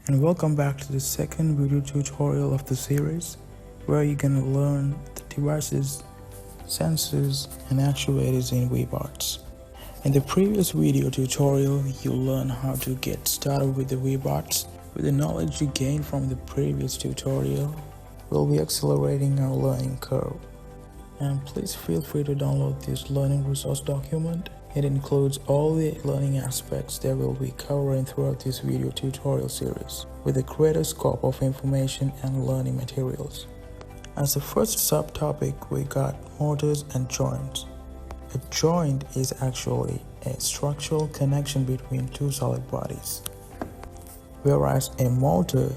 And welcome back to the second video tutorial of the series, where you're gonna learn the devices, sensors, and actuators in Webots. In the previous video tutorial, you'll learn how to get started with the Webots. With the knowledge you gained from the previous tutorial, we'll be accelerating our learning curve. And please feel free to download this learning resource document. It includes all the learning aspects that we'll be covering throughout this video tutorial series, with a greater scope of information and learning materials. As the first subtopic, we got motors and joints. A joint is actually a structural connection between two solid bodies, whereas a motor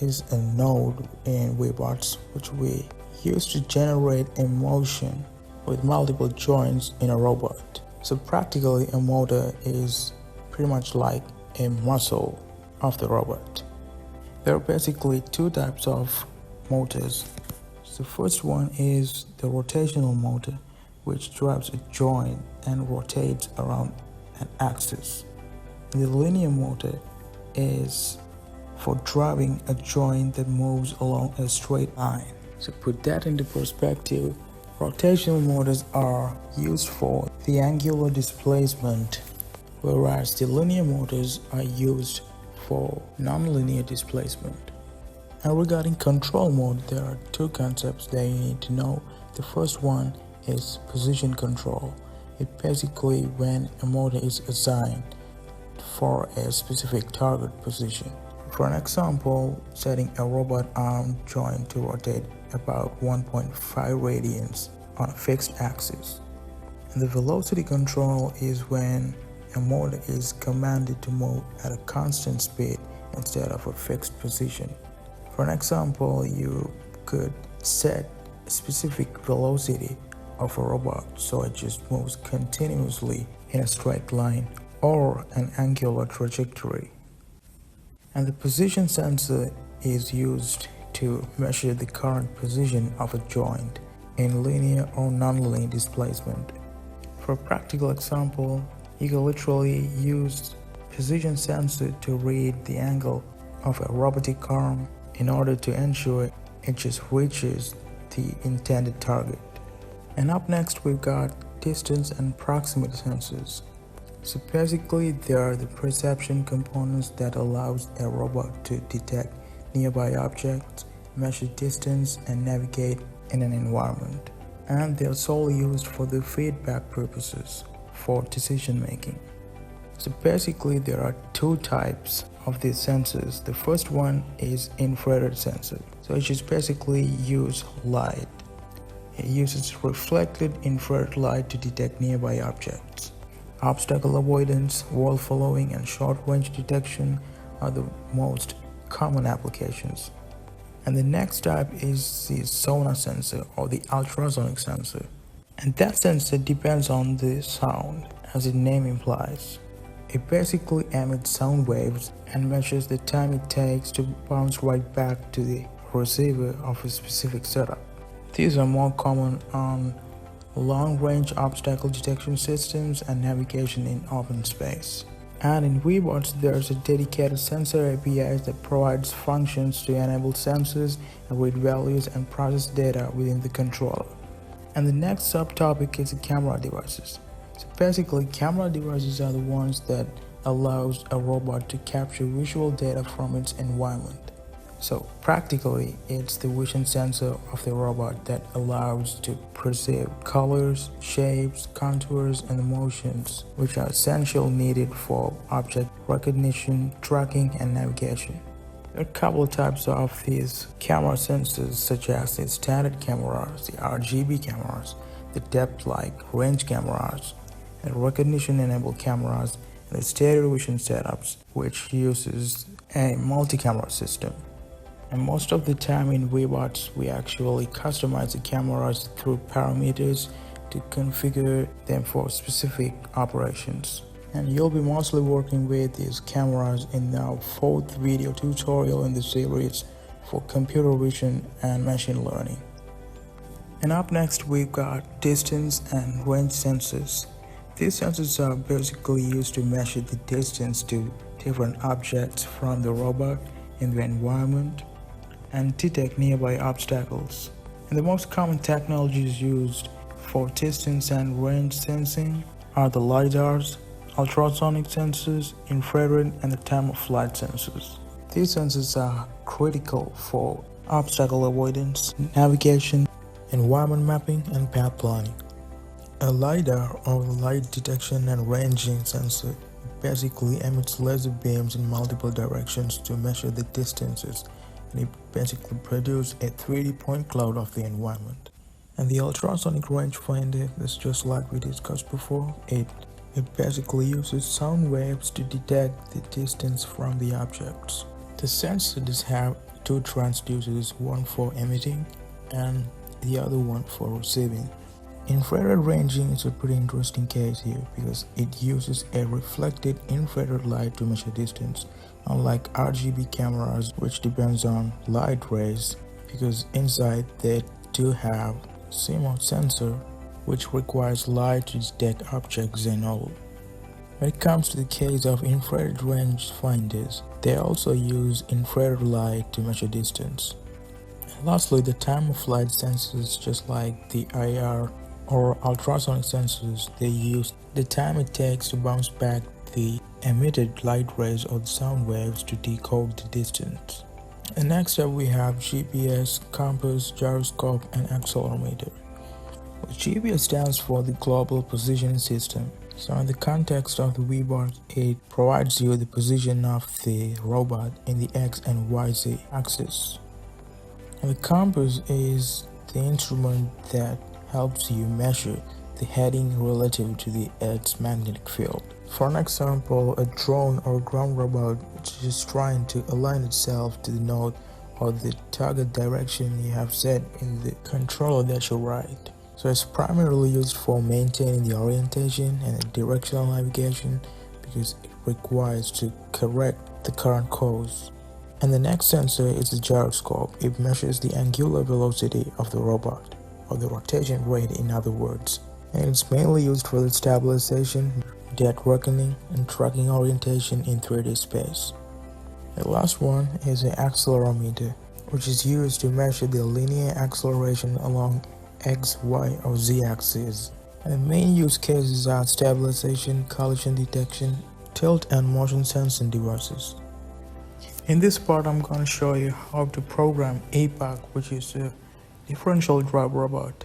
is a node in Webots which we use to generate a motion with multiple joints in a robot. So practically a motor is pretty much like a muscle of the robot. There are basically two types of motors. The first one is the rotational motor, which drives a joint and rotates around an axis. The linear motor is for driving a joint that moves along a straight line. So put that into perspective, rotational motors are used for the angular displacement, whereas the linear motors are used for non-linear displacement. And regarding control mode, there are two concepts that you need to know. The first one is position control. It's basically when a motor is assigned for a specific target position. For an example, setting a robot arm joint to rotate about 1.5 radians on a fixed axis. And the velocity control is when a motor is commanded to move at a constant speed instead of a fixed position. For an example, you could set a specific velocity of a robot so it just moves continuously in a straight line or an angular trajectory. And the position sensor is used to measure the current position of a joint in linear or non-linear displacement. For a practical example, you can literally use position sensor to read the angle of a robotic arm in order to ensure it just reaches the intended target. And up next, we've got distance and proximity sensors. So basically, they are the perception components that allows a robot to detect nearby objects, measure distance, and navigate in an environment. And they are solely used for the feedback purposes for decision making. So basically, there are two types of these sensors. The first one is infrared sensor. So it just basically use light. It uses reflected infrared light to detect nearby objects. Obstacle avoidance, wall following, and short-range detection are the most common applications. And the next type is the sonar sensor or the ultrasonic sensor. And that sensor depends on the sound, as its name implies. It basically emits sound waves and measures the time it takes to bounce right back to the receiver of a specific setup. These are more common on long-range obstacle detection systems and navigation in open space. And in Webots, there's a dedicated sensor API that provides functions to enable sensors and read values and process data within the controller. And the next subtopic is the camera devices. So basically, camera devices are the ones that allows a robot to capture visual data from its environment. So practically, it's the vision sensor of the robot that allows to perceive colors, shapes, contours, and motions, which are essential needed for object recognition, tracking, and navigation. There are a couple of types of these camera sensors, such as the standard cameras, the RGB cameras, the depth-like range cameras, the recognition-enabled cameras, and the stereo vision setups, which uses a multi-camera system. And most of the time in Webots, we actually customize the cameras through parameters to configure them for specific operations. And you'll be mostly working with these cameras in our fourth video tutorial in the series for computer vision and machine learning. And up next, we've got distance and range sensors. These sensors are basically used to measure the distance to different objects from the robot in the environment and detect nearby obstacles. And the most common technologies used for distance and range sensing are the Lidars, ultrasonic sensors, infrared, and the time-of-flight sensors. These sensors are critical for obstacle avoidance, navigation, environment mapping, and path planning. A LiDAR, or light detection and ranging sensor, basically emits laser beams in multiple directions to measure the distances, and it basically produces a 3D point cloud of the environment. And the ultrasonic rangefinder is just like we discussed before. It basically uses sound waves to detect the distance from the objects. The sensors have two transducers, one for emitting and the other one for receiving. Infrared ranging is a pretty interesting case here because it uses a reflected infrared light to measure distance, unlike RGB cameras, which depends on light rays, because inside they do have CMOS sensor, which requires light to detect objects and all. When it comes to the case of infrared range finders, they also use infrared light to measure distance. And lastly, the time-of-flight sensors, just like the IR or ultrasonic sensors, they use the time it takes to bounce back the emitted light rays or the sound waves to decode the distance. And next up we have GPS, compass, gyroscope, and accelerometer. Well, GPS stands for the Global Positioning System. So in the context of the Webots, it provides you the position of the robot in the X and YZ axis. And the compass is the instrument that helps you measure the heading relative to the Earth's magnetic field. For an example, a drone or ground robot which is trying to align itself to the node or the target direction you have set in the controller that you write. So it's primarily used for maintaining the orientation and directional navigation because it requires to correct the current course. And the next sensor is the gyroscope. It measures the angular velocity of the robot, or the rotation rate in other words. And it's mainly used for the stabilization, depth reckoning, and tracking orientation in 3D space. The last one is an accelerometer, which is used to measure the linear acceleration along X, Y, or Z axes. And the main use cases are stabilization, collision detection, tilt, and motion sensing devices. In this part, I'm going to show you how to program APAC, which is a differential drive robot,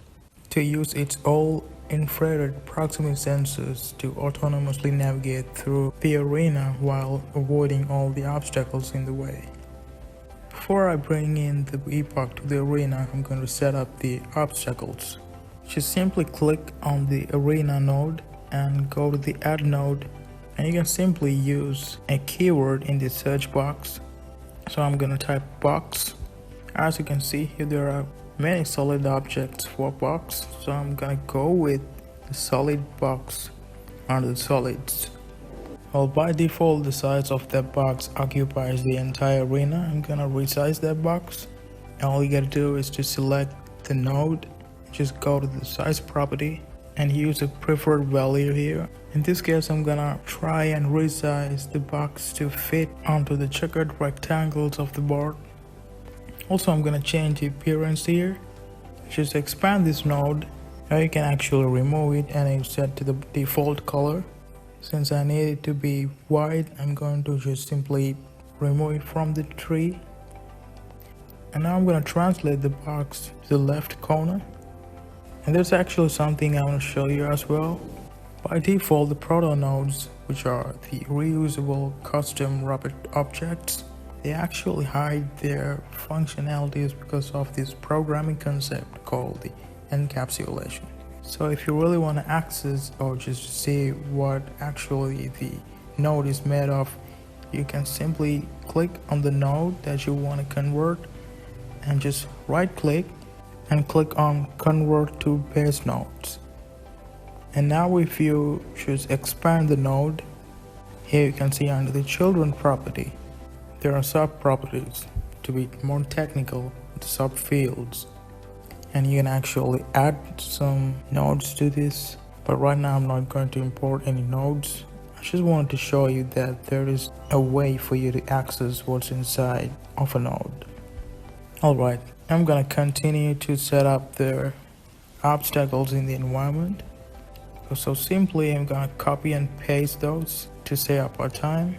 to use its all infrared proximity sensors to autonomously navigate through the arena while avoiding all the obstacles in the way. Before I bring in the APAC to the arena, I'm going to set up the obstacles. Just simply click on the arena node and go to the add node, and you can simply use a keyword in the search box. So I'm going to type box. As you can see here, there are many solid objects for box, so I'm gonna go with the solid box under the solids. Well, by default the size of that box occupies the entire arena. I'm gonna resize that box. All you gotta do is to select the node, just go to the size property and use a preferred value here. In this case, I'm gonna try and resize the box to fit onto the checkered rectangles of the board. Also, I'm gonna change the appearance here. Just expand this node. Now you can actually remove it and it's set to the default color. Since I need it to be white, I'm going to just simply remove it from the tree. And now I'm gonna translate the box to the left corner. And there's actually something I want to show you as well. By default, the proto nodes, which are the reusable custom robot objects, they actually hide their functionalities because of this programming concept called the encapsulation. So if you really want to access or just see what actually the node is made of, you can simply click on the node that you want to convert and just right click and click on convert to base nodes. And now if you just expand the node, here you can see under the children property, there are sub properties. To be more technical, the sub fields, and you can actually add some nodes to this, but right now I'm not going to import any nodes. I just wanted to show you that there is a way for you to access what's inside of a node. Alright, I'm gonna continue to set up the obstacles in the environment. So simply I'm gonna copy and paste those to save up our time.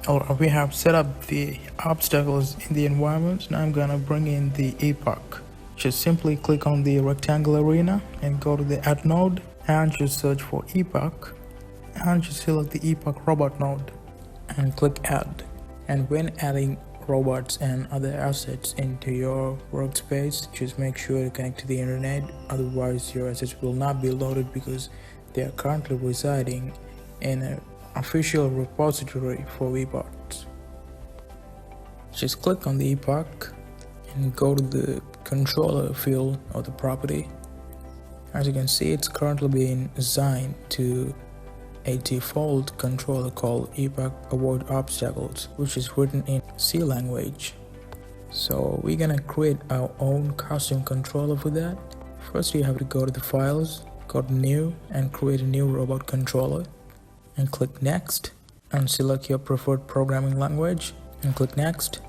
Alright, we have set up the obstacles in the environment. Now I'm gonna bring in the epoch. Just simply click on the rectangle arena and go to the add node and just search for epoch and just select the epoch robot node and click add. And when adding robots and other assets into your workspace, just make sure to connect to the internet, otherwise your assets will not be loaded because they are currently residing in an official repository for Webots. Just click on the epoch and go to the controller field of the property. As you can see, it's currently being assigned to a default controller called epoch avoid obstacles, which is written in C language. So we're gonna create our own custom controller for that. First you have to go to the files, go to new and create a new robot controller and click next and select your preferred programming language and click next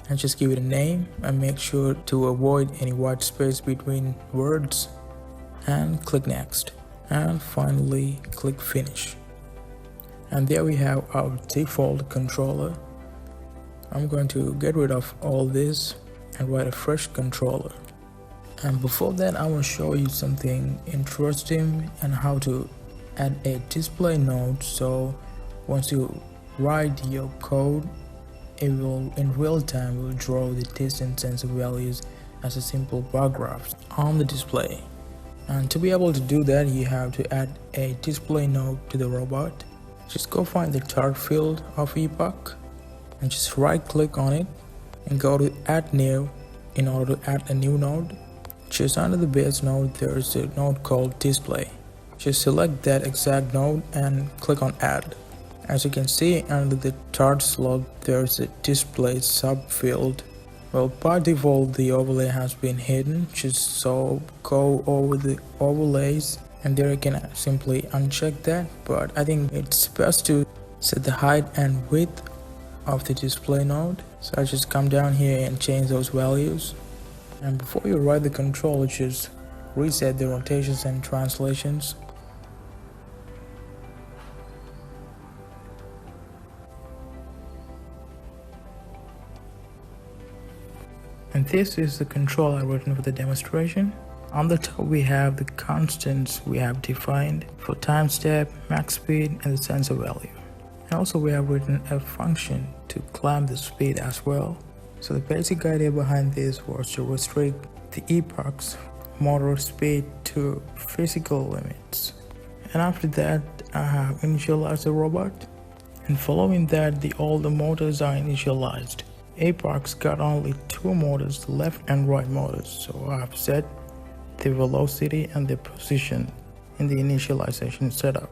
and just give it a name and make sure to avoid any white space between words and click next and finally click finish. And there we have our default controller. I'm going to get rid of all this and write a fresh controller. And before that, I will show you something interesting and how to add a display node. So once you write your code, it will in real time will draw the distance sensor values as a simple bar graph on the display. And to be able to do that, you have to add a display node to the robot. Just go find the tar field of epoch and just right click on it and go to add new in order to add a new node. Just under the base node there is a node called display. Just select that exact node and click on add. As you can see, under the tar slot there is a display subfield. Well, by default the overlay has been hidden, just so go over the overlays and there you can simply uncheck that, but I think it's best to set the height and width of the display node. So I just come down here and change those values. And before you write the control, just reset the rotations and translations. And this is the control I written for the demonstration. On the top we have the constants we have defined for time step, max speed and the sensor value. And also we have written a function to climb the speed as well. So the basic idea behind this was to restrict the epoch's motor speed to physical limits. And after that I have initialized the robot, and following that all the motors are initialized. Epoch's got only two motors, left and right motors, so I have set the velocity and the position in the initialization setup.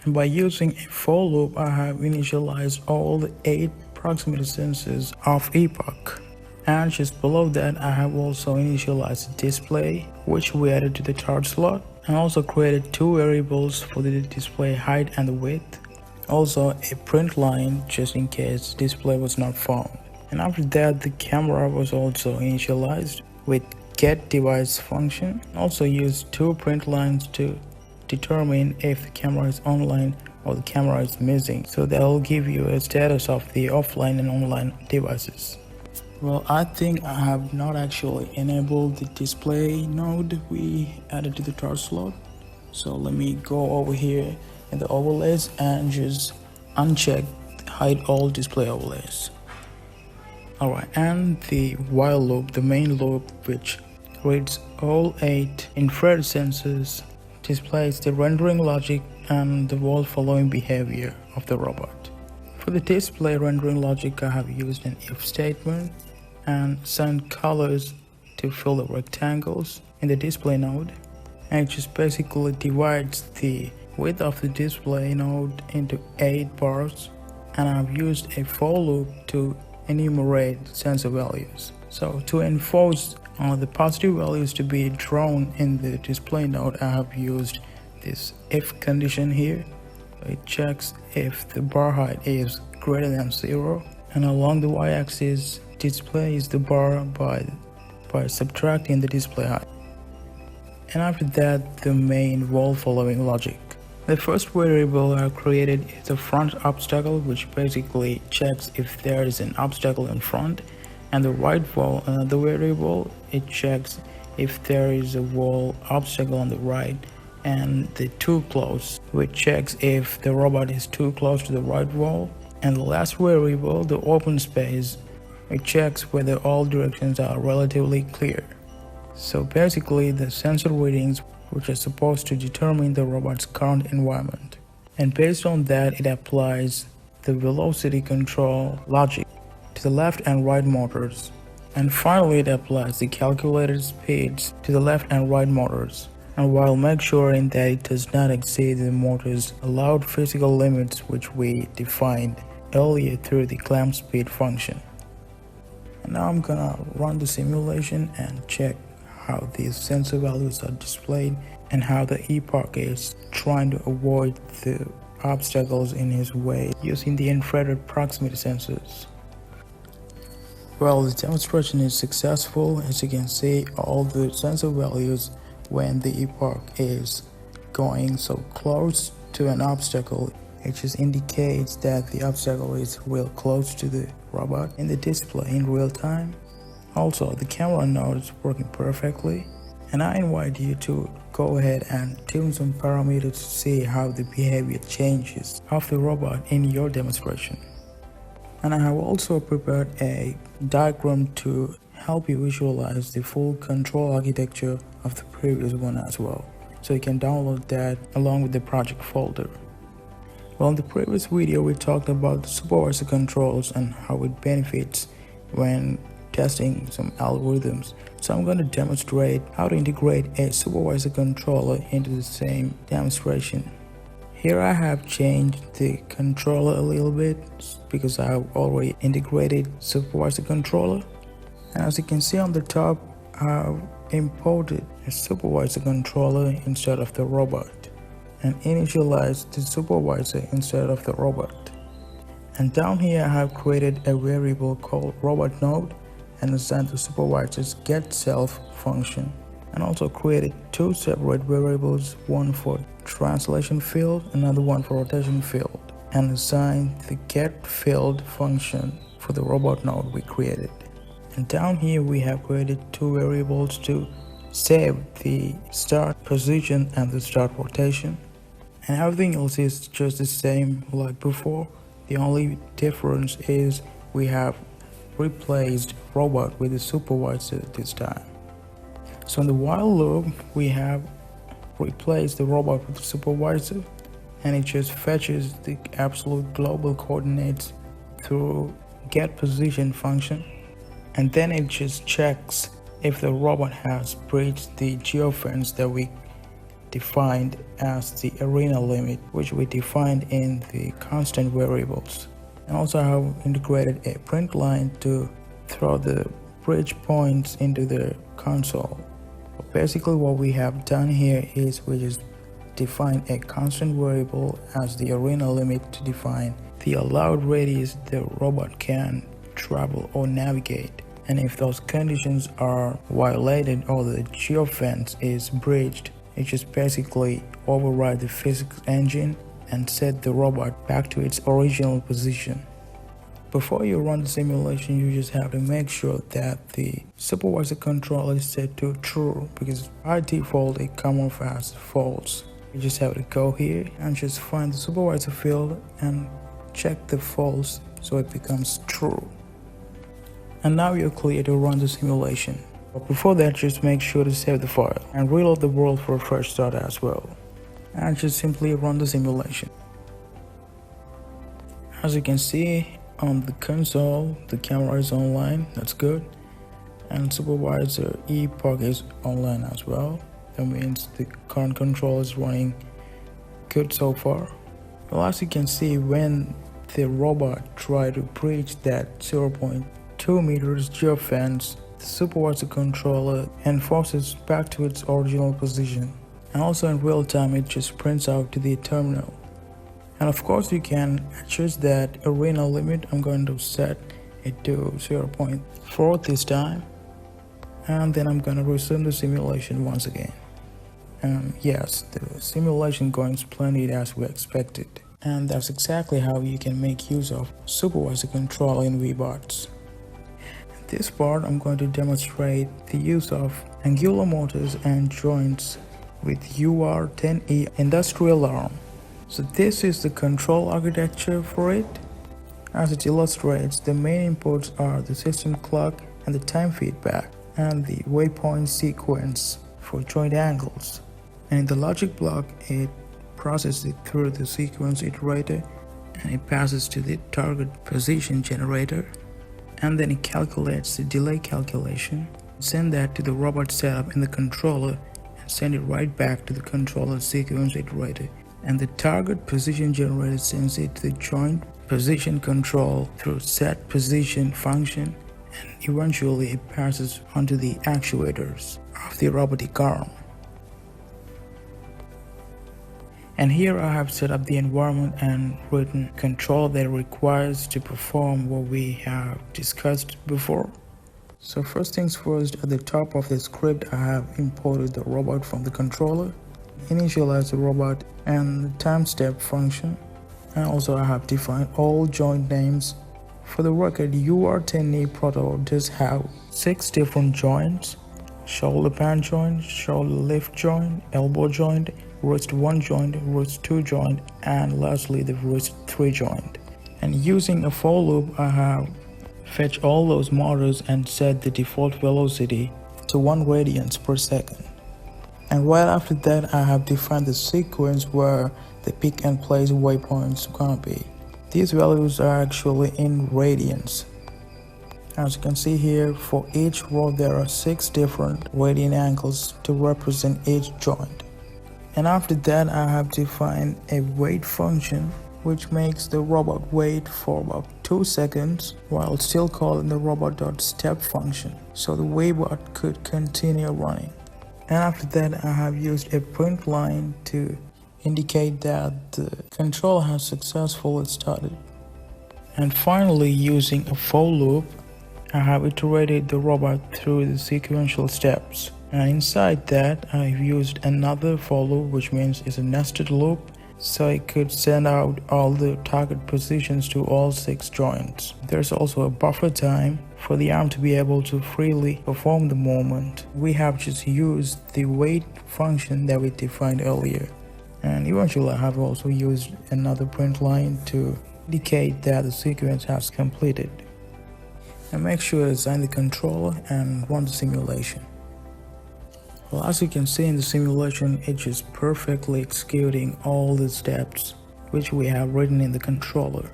And by using a for loop, I have initialized all the 8 proximity sensors of epoch. And just below that, I have also initialized the display, which we added to the tar slot, and also created 2 variables for the display height and the width. Also a print line just in case display was not found. And after that, the camera was also initialized with get device function. Also used 2 print lines to determine if the camera is online or the camera is missing. So that will give you a status of the offline and online devices. Well, I think I have not actually enabled the display node we added to the tar slot. So let me go over here in the overlays and just uncheck hide all display overlays. Alright, and the while loop, the main loop which reads all 8 infrared sensors, displays the rendering logic and the wall following behavior of the robot. For the display rendering logic, I have used an if statement and assigned colors to fill the rectangles in the display node, and it just basically divides the width of the display node into 8 bars, and I've used a for loop to enumerate sensor values. So to enforce the positive values to be drawn in the display node, I have used this if condition here. it checks if the bar height is greater than 0, and along the y-axis displays the bar by subtracting the display height. And after that, the main wall following logic. The first variable I created is the front obstacle, which basically checks if there is an obstacle in front, and the right wall, another variable, it checks if there is a wall obstacle on the right, and the too close, which checks if the robot is too close to the right wall. And the last variable, the open space, it checks whether all directions are relatively clear. So basically the sensor readings which are supposed to determine the robot's current environment. And based on that, it applies the velocity control logic to the left and right motors. And finally, it applies the calculated speeds to the left and right motors, and while make sure that it does not exceed the motor's allowed physical limits which we defined earlier through the clamp speed function. And now I'm gonna run the simulation and check how these sensor values are displayed and how the epoch is trying to avoid the obstacles in his way using the infrared proximity sensors. Well, the demonstration is successful. As you can see, all the sensor values when the epoch is going so close to an obstacle, it just indicates that the obstacle is real close to the robot in the display in real time. Also, the camera node is working perfectly, and I invite you to go ahead and tune some parameters to see how the behavior changes of the robot in your demonstration. And I have also prepared a diagram to help you visualize the full control architecture of the previous one as well, so you can download that along with the project folder. Well, in the previous video we talked about the supervisor controls and how it benefits when testing some algorithms. So I'm going to demonstrate how to integrate a supervisor controller into the same demonstration. Here I have changed the controller a little bit because I have already integrated supervisor controller. And as you can see on the top, I've imported a supervisor controller instead of the robot and initialized the supervisor instead of the robot. And down here I have created a variable called robot node and assigned the supervisor's getSelf function, and also created two separate variables, one for translation field, another one for rotation field, and assigned the getField function for the robot node we created. And down here we have created two variables to save the start position and the start rotation, and everything else is just the same like before. The only difference is we have replaced robot with the supervisor this time. So in the while loop we have replaced the robot with the supervisor, and it just fetches the absolute global coordinates through getPosition function, and then it just checks if the robot has breached the geofence that we defined as the arena limit, which we defined in the constant variables. And also I have integrated a print line to throw the bridge points into the console. But basically what we have done here is we just define a constant variable as the arena limit to define the allowed radius the robot can travel or navigate. And if those conditions are violated or the geofence is breached, it just basically override the physics engine and set the robot back to its original position. Before you run the simulation, you just have to make sure that the supervisor control is set to true, because by default it comes off as false. You just have to go here and just find the supervisor field and check the false so it becomes true. And now you're clear to run the simulation. But before that, just make sure to save the file and reload the world for a fresh start as well. And just simply run the simulation. As you can see on the console, the camera is online, that's good. And supervisor epoch is online as well. That means the current control is running good so far. Well, as you can see, when the robot tried to breach that 0.2 meters geofence, the supervisor controller enforces back to its original position. And also in real time it just prints out to the terminal. And of course you can adjust that arena limit. I'm going to set it to 0.4 this time, and then I'm going to resume the simulation once again. And yes, the simulation going splendid as we expected. And that's exactly how you can make use of Supervisor control in Webots. In this part, I'm going to demonstrate the use of angular motors and joints with UR10E industrial arm. So this is the control architecture for it. As it illustrates, the main inputs are the system clock and the time feedback and the waypoint sequence for joint angles. And in the logic block, it processes it through the sequence iterator, and it passes to the target position generator, and then it calculates the delay calculation, send that to the robot setup in the controller, and send it right back to the controller sequence iterator. And the target position generator sends it to the joint position control through set position function, and eventually it passes onto the actuators of the robotic arm. And here I have set up the environment and written control that requires to perform what we have discussed before. So first things first, at the top of the script I have imported the robot from the controller, initialize the robot and the time step function, and also I have defined all joint names. For the record, UR10E proto does have 6 different joints: shoulder pan joint, shoulder lift joint, elbow joint, wrist 1 joint, wrist 2 joint, and lastly the wrist 3 joint. And using a for loop, I have fetched all those motors and set the default velocity to 1 radians per second. And right after that, I have defined the sequence where the pick and place waypoints are gonna be. These values are actually in radians. As you can see here, for each row there are 6 different radian angles to represent each joint. And after that, I have defined a wait function which makes the robot wait for about 2 seconds while still calling the robot.step function, so the Webot could continue running. And after that, I have used a print line to indicate that the control has successfully started. And finally, using a for loop, I have iterated the robot through the sequential steps. And inside that, I've used another for loop, which means it's a nested loop, so it could send out all the target positions to all 6 joints. There's also a buffer time for the arm to be able to freely perform the movement. We have just used the wait function that we defined earlier. And eventually I have also used another print line to indicate that the sequence has completed. And make sure to assign the controller and run the simulation. Well, as you can see in the simulation, it's just perfectly executing all the steps which we have written in the controller.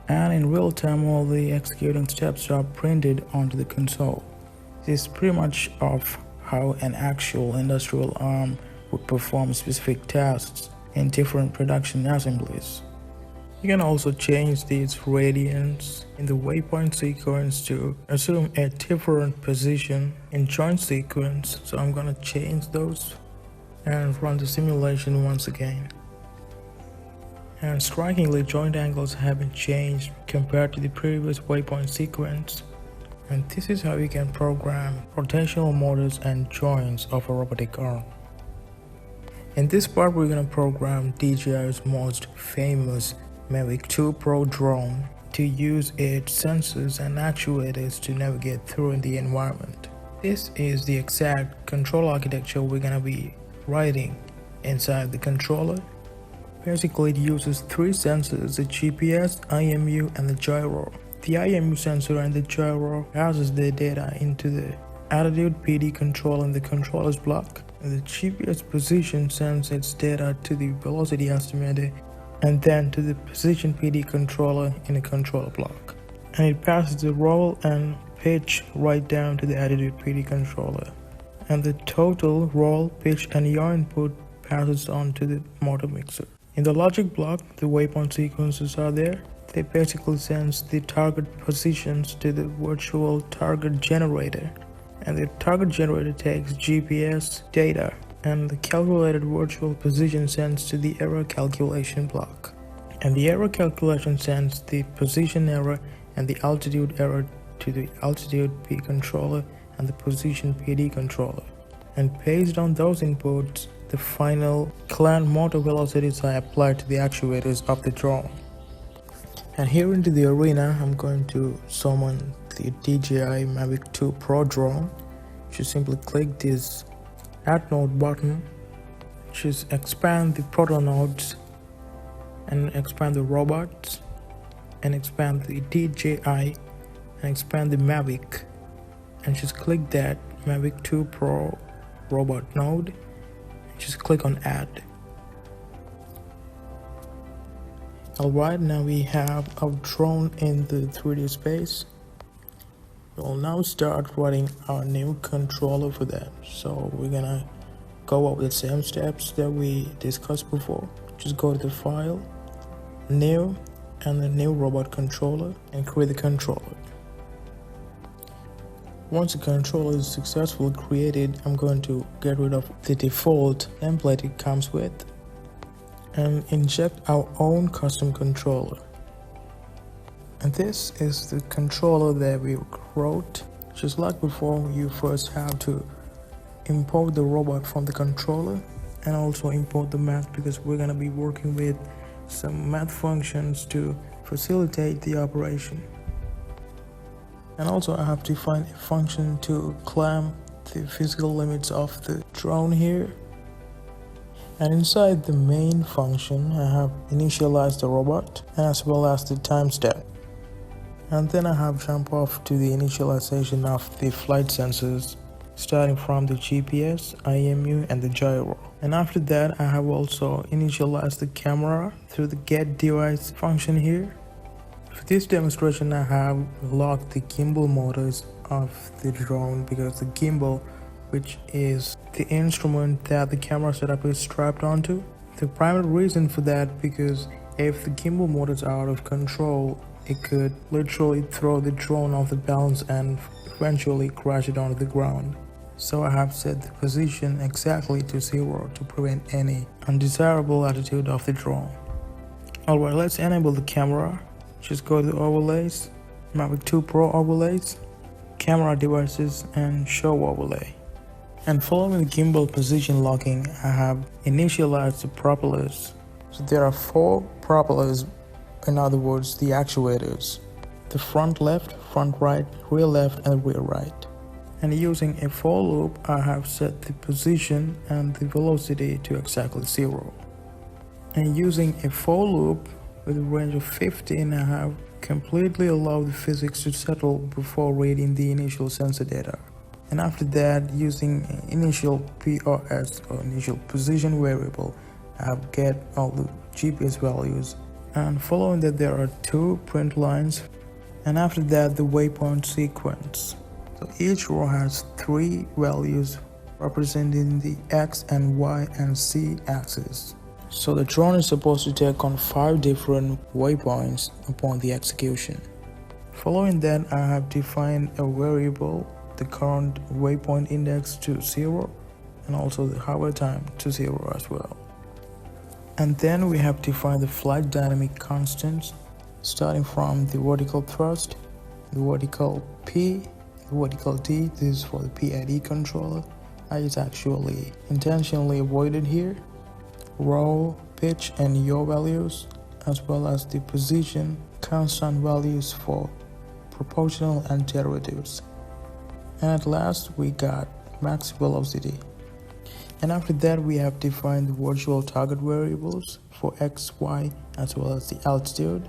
And in real time, all the executing steps are printed onto the console. This is pretty much of how an actual industrial arm would perform specific tasks in different production assemblies. You can also change these radians in the waypoint sequence to assume a different position in joint sequence. So I'm gonna change those and run the simulation once again. And strikingly, joint angles have been changed compared to the previous waypoint sequence. And this is how you can program rotational motors and joints of a robotic arm. In this part, we're gonna program DJI's most famous Mavic 2 Pro drone to use its sensors and actuators to navigate through in the environment. This is the exact control architecture we're gonna be writing inside the controller. Basically, it uses 3 sensors: the GPS, IMU, and the gyro. The IMU sensor and the gyro passes the data into the attitude PD control in the controller's block. And the GPS position sends its data to the velocity estimator and then to the position PD controller in a controller block. And it passes the roll and pitch right down to the attitude PD controller. And the total roll, pitch, and yaw input passes on to the motor mixer. In the logic block, the waypoint sequences are there. They basically sense the target positions to the virtual target generator. And the target generator takes GPS data, and the calculated virtual position sends to the error calculation block. And the error calculation sends the position error and the altitude error to the altitude P controller and the position PD controller. And based on those inputs, the final clamp motor velocities are applied to the actuators of the drone. And here into the arena, I'm going to summon the DJI Mavic 2 Pro drone. Just simply click this Add Node button. Just expand the proto nodes and expand the robots and expand the DJI and expand the Mavic, and just click that Mavic 2 Pro robot node and just click on Add. Alright, now we have our drone in the 3D space. We'll now start writing our new controller for that. So we're gonna go over the same steps that we discussed before. Just go to the file, new, and the new robot controller, and create the controller. Once the controller is successfully created, I'm going to get rid of the default template it comes with and inject our own custom controller. And this is the controller that we wrote. Just like before, you first have to import the robot from the controller and also import the math, because we're going to be working with some math functions to facilitate the operation. And also I have defined a function to clamp the physical limits of the drone here. And inside the main function, I have initialized the robot as well as the time step. And then I have jumped off to the initialization of the flight sensors, starting from the GPS, IMU, and the gyro. And after that, I have also initialized the camera through the get device function here. For this demonstration, I have locked the gimbal motors of the drone, because the gimbal, which is the instrument that the camera setup is strapped onto. The primary reason for that, because if the gimbal motors are out of control, it could literally throw the drone off the balance and eventually crash it onto the ground. So I have set the position exactly to 0 to prevent any undesirable attitude of the drone. Alright, let's enable the camera. Just go to the overlays, Mavic 2 Pro overlays, camera devices, and show overlay. And following the gimbal position locking, I have initialized the propellers. So there are 4 propellers, in other words the actuators: the front left, front right, rear left, and rear right. And using a for loop, I have set the position and the velocity to exactly 0. And using a for loop with a range of 15, I have completely allowed the physics to settle before reading the initial sensor data. And after that, using initial POS or initial position variable, I have get all the GPS values. And following that, there are 2 print lines, and after that the waypoint sequence. So each row has 3 values representing the X and Y and Z axis. So the drone is supposed to take on 5 different waypoints upon the execution. Following that, I have defined a variable, the current waypoint index to 0, and also the hover time to 0 as well. And then we have defined the flight dynamic constants, starting from the vertical thrust, the vertical P, the vertical D. This is for the PID controller. I just actually intentionally avoided here. Roll, pitch, and yaw values, as well as the position constant values for proportional and derivatives. And at last we got max velocity. And after that, we have defined the virtual target variables for X, Y, as well as the altitude.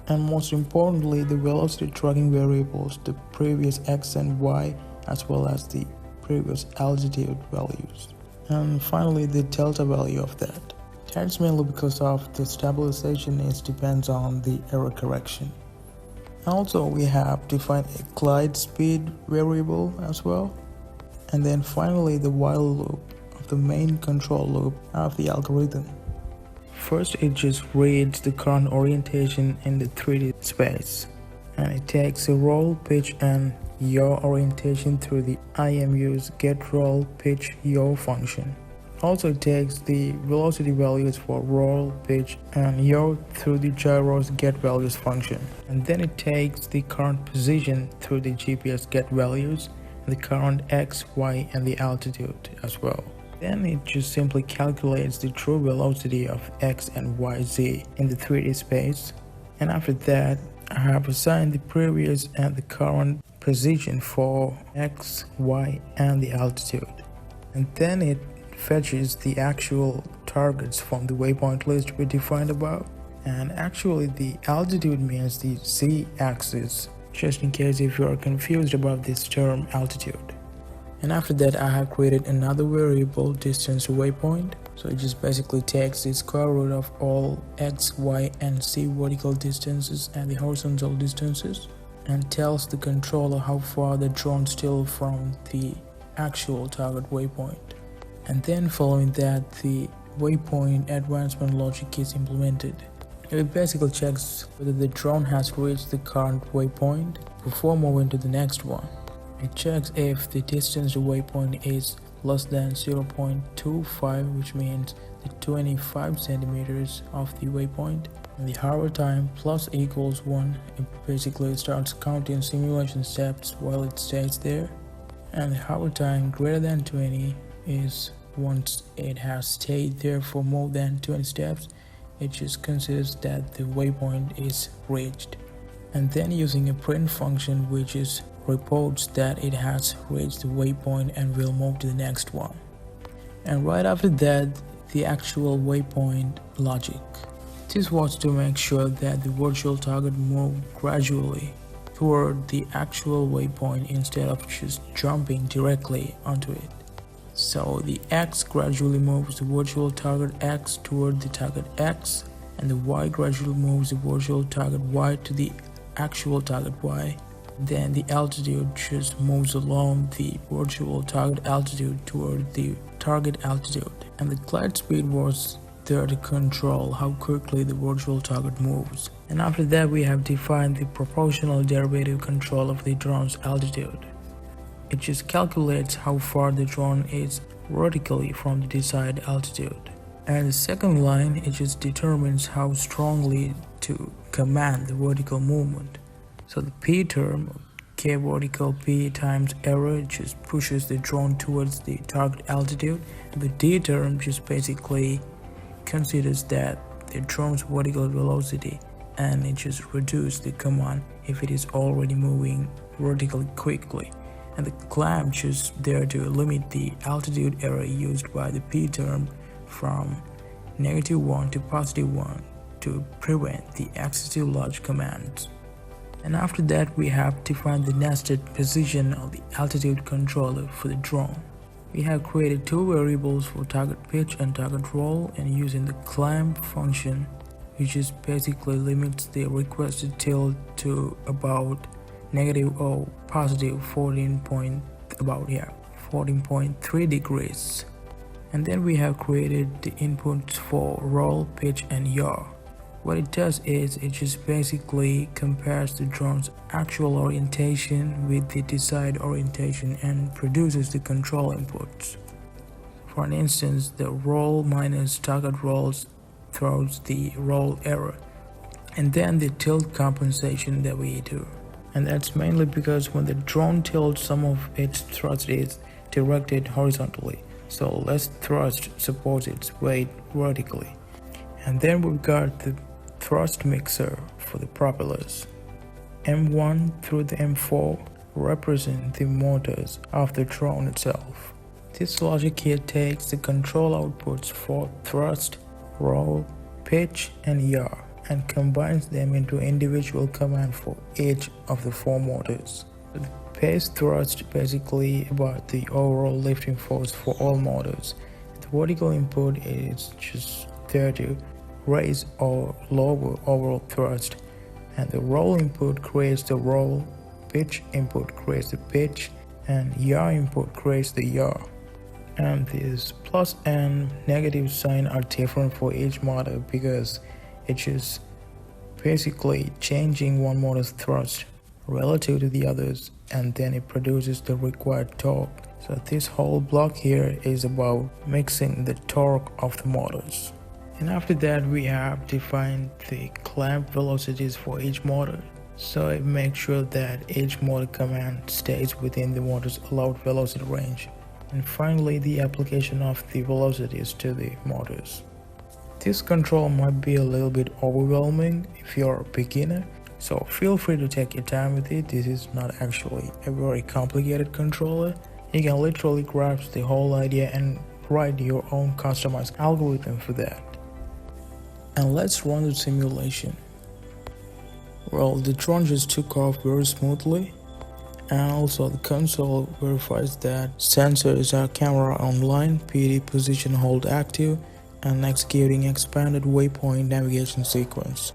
And most importantly, the velocity tracking variables, the previous X and Y, as well as the previous altitude values. And finally, the delta value of that. That's mainly because of the stabilization, it depends on the error correction. Also, we have defined a glide speed variable as well. And then finally, the while loop of the main control loop of the algorithm. First, it just reads the current orientation in the 3D space, and it takes a roll, pitch, and yaw orientation through the IMU's get roll, pitch, yaw function. Also, it takes the velocity values for roll, pitch, and yaw through the gyros get values function. And then it takes the current position through the GPS get values, the current x, y, and the altitude as well. Then it just simply calculates the true velocity of x and y, z in the 3D space. And after that, I have assigned the previous and the current position for x, y, and the altitude. And then it fetches the actual targets from the waypoint list we defined above. And actually the altitude means the z-axis, just in case if you are confused about this term altitude. And after that, I have created another variable, distance to waypoint. So it just basically takes the square root of all x, y, and z vertical distances and the horizontal distances, and tells the controller how far the drone is still from the actual target waypoint. And then following that, the waypoint advancement logic is implemented. It basically checks whether the drone has reached the current waypoint before moving to the next one. It checks if the distance to waypoint is less than 0.25, which means the 25 centimeters of the waypoint, and the hover time plus equals 1. It basically starts counting simulation steps while it stays there. And the hover time greater than 20 is once it has stayed there for more than 20 steps, it just considers that the waypoint is reached. And then using a print function which is reports that it has reached the waypoint and will move to the next one. And right after that, the actual waypoint logic. This was to make sure that the virtual target moved gradually toward the actual waypoint instead of just jumping directly onto it. So the X gradually moves the virtual target X toward the target X, and the Y gradually moves the virtual target Y to the actual target Y. Then the altitude just moves along the virtual target altitude toward the target altitude, and the glide speed was there to control how quickly the virtual target moves. And after that, we have defined the proportional derivative control of the drone's altitude. It just calculates how far the drone is vertically from the desired altitude. And the second line, it just determines how strongly to command the vertical movement. So the P term, K vertical P times error, just pushes the drone towards the target altitude. And the D term just basically considers that the drone's vertical velocity, and it just reduces the command if it is already moving vertically quickly. And the clamp just there to limit the altitude error used by the P term from -1 to +1 to prevent the excessive large commands. And after that, we have defined the nested position of the altitude controller for the drone. We have created two variables for target pitch and target roll, and using the clamp function, which just basically limits the requested tilt to about negative or positive 14.3 degrees. And then we have created the inputs for roll, pitch, and yaw. What it does is it just basically compares the drone's actual orientation with the desired orientation and produces the control inputs. For an instance, the roll minus target rolls throws the roll error, and then the tilt compensation that we do. And that's mainly because when the drone tilts, some of its thrust is directed horizontally, so less thrust supports its weight vertically. And then we've got the thrust mixer for the propellers. M1 through the M4 represent the motors of the drone itself. This logic here takes the control outputs for thrust, roll, pitch, and yaw, and combines them into individual command for each of the four motors. The base thrust basically about the overall lifting force for all motors. The vertical input is just there to raise or lower overall thrust, and the roll input creates the roll, pitch input creates the pitch, and yaw input creates the yaw. And this plus and negative sign are different for each motor because it's just basically changing one motor's thrust relative to the others, and then it produces the required torque So this whole block here is about mixing the torque of the motors. And after that we have defined the clamp velocities for each motor. So it makes sure that each motor command stays within the motor's allowed velocity range. And finally the application of the velocities to the motors. This control might be a little bit overwhelming if you're a beginner, so feel free to take your time with it. This is not actually a very complicated controller. You can literally grasp the whole idea and write your own customized algorithm for that. And let's run the simulation. Well, the drone just took off very smoothly, and also the console verifies that sensors are camera online, PD position hold active, and executing expanded waypoint navigation sequence.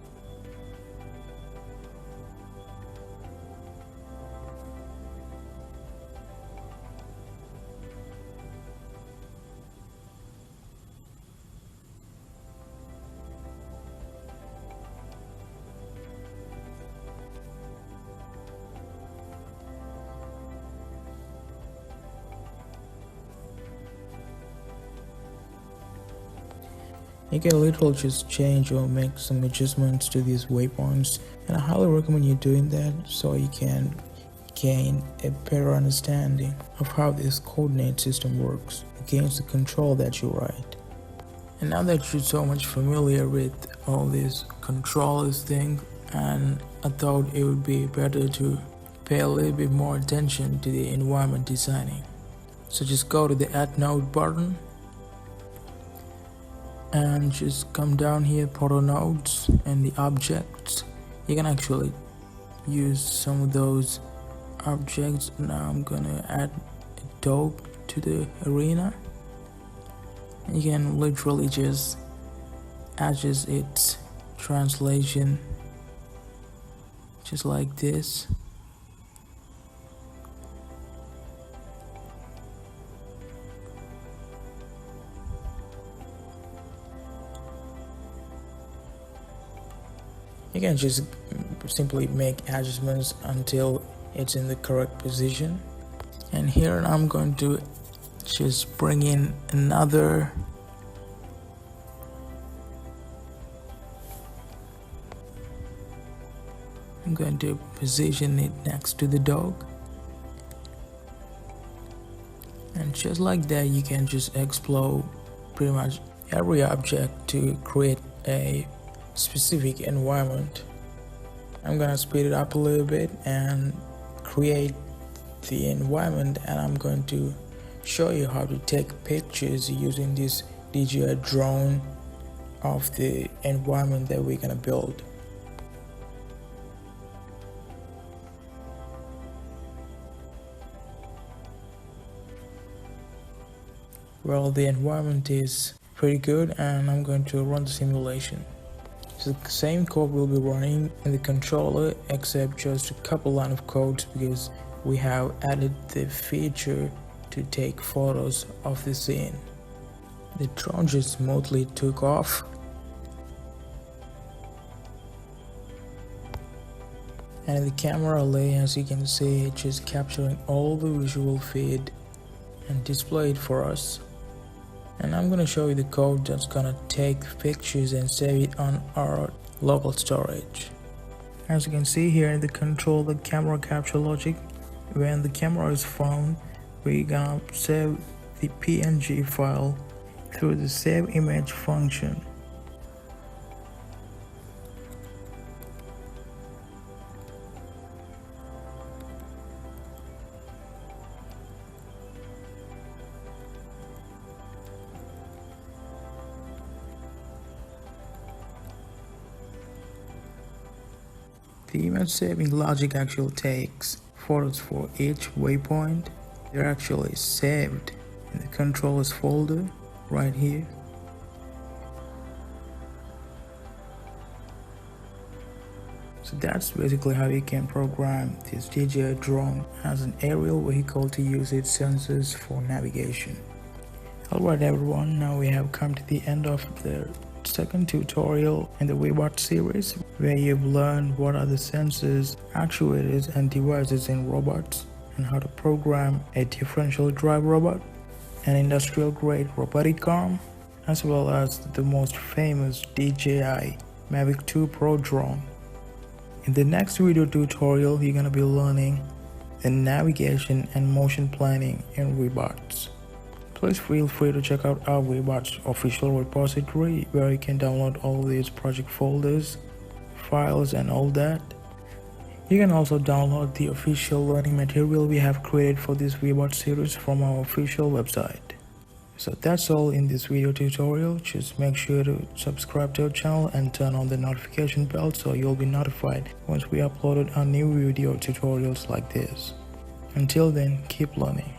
You can literally just change or make some adjustments to these waypoints, and I highly recommend you doing that so you can gain a better understanding of how this coordinate system works against the control that you write. And now that you're so much familiar with all these controllers thing, and I thought it would be better to pay a little bit more attention to the environment designing. So just go to the Add Node button and just come down here, proto nodes and the objects. You can actually use some of those objects. Now I'm gonna add a dog to the arena. You can literally just adjust its translation just like this. You can just simply make adjustments until it's in the correct position. And here I'm going to just bring in another I'm going to position it next to the dog. And just like that, you can just explode pretty much every object to create a specific environment. I'm gonna speed it up a little bit and create the environment, and I'm going to show you how to take pictures using this DJI drone of the environment that we're gonna build. Well, the environment is pretty good, and I'm going to run the simulation. So the same code will be running in the controller, except just a couple line of codes because we have added the feature to take photos of the scene. The drone just smoothly took off. And the camera array, as you can see, it's just capturing all the visual feed and display it for us. And I'm gonna show you the code that's gonna take pictures and save it on our local storage. As you can see here in the control, the camera capture logic, when the camera is found, we're gonna save the PNG file through the save image function. The image saving logic actually takes photos for each waypoint. They're actually saved in the controllers folder right here. So that's basically how you can program this DJI drone as an aerial vehicle to use its sensors for navigation. Alright everyone, now we have come to the end of the second tutorial in the Webots series, where you've learned what are the sensors, actuators and devices in robots, on how to program a differential drive robot, an industrial grade robotic arm, as well as the most famous DJI Mavic 2 Pro drone. In the next video tutorial, you're gonna be learning the navigation and motion planning in Webots. Please feel free to check out our Webots official repository where you can download all these project folders, files and all that. You can also download the official learning material we have created for this Webots series from our official website. So that's all in this video tutorial. Just make sure to subscribe to our channel and turn on the notification bell so you'll be notified once we upload our new video tutorials like this. Until then, keep learning.